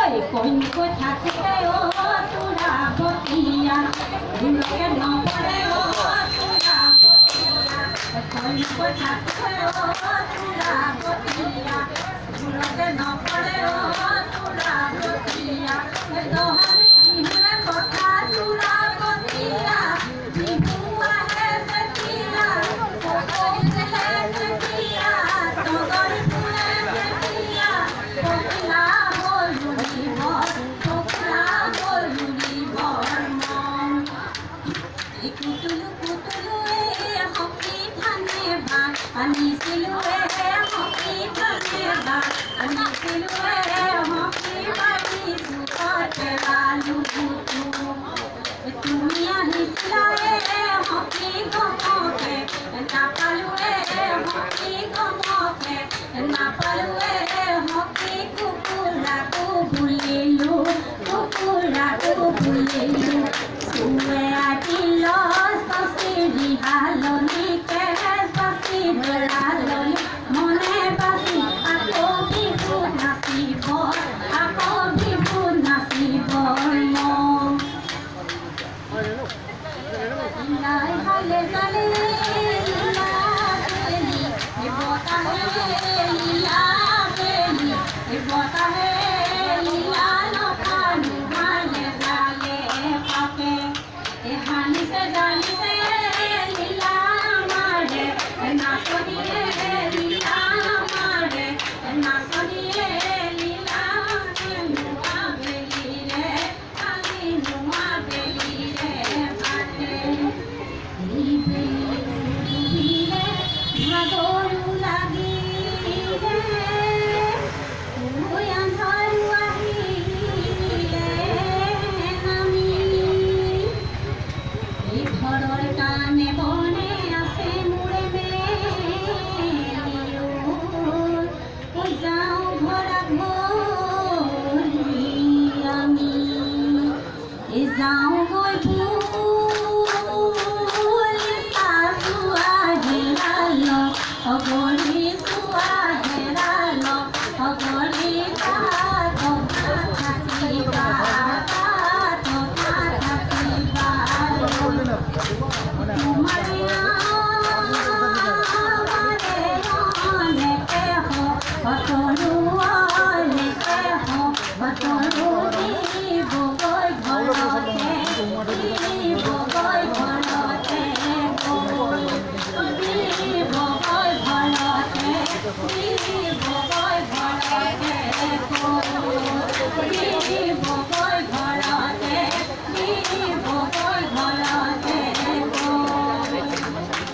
कोई थाके ओ तुरा गोतिया के न पड़े ओ तुरा गोतिया कोई थाके ओ तुरा गोतिया के न पड़े ओ तुरा गोतिया तो हम जीवन पका तुरा गोतिया हुआ है सतिया तो कोई है सतिया तो गरी पुरे सतिया कोकिला बोलुनी भर कोकिला बोलुनी भर मन कुतुलु कुतुलु ए हकी थाने बा अनि सिलुए हकी थाने बा अनि सिलुए हकी बाई सुते लालू दुनिया हिसलाए हकी गमके ना पालुए हकी गमके ना पालुए हकी कुकुरा को भूलिलु कुकुरा को भूलिलु सुए आटिलो ससिरी हालनी के ससिरी हालनी मने बासी आको बिहु नाचिब आको बिहु नाचिब লাই হালে জালে লীলা বেলি এ বতাহে লীলা বেলি এ বতাহে লীলা নখানি হালে জালে পাকে এ হানি সে জালি সে লীলা মারে না শুনিয়ে লীলা মারে না শুনিয়ে লীলা নুয়া বেলি রে আলি নুয়া বেলি রে Magoru lagi yang haruahi nami ঘৰৰ কানে বনে আছে মুৰে মেলিও যাওঁ ঘৰত গলি আমি যাওঁ গৈ অগৰি সুৱাহে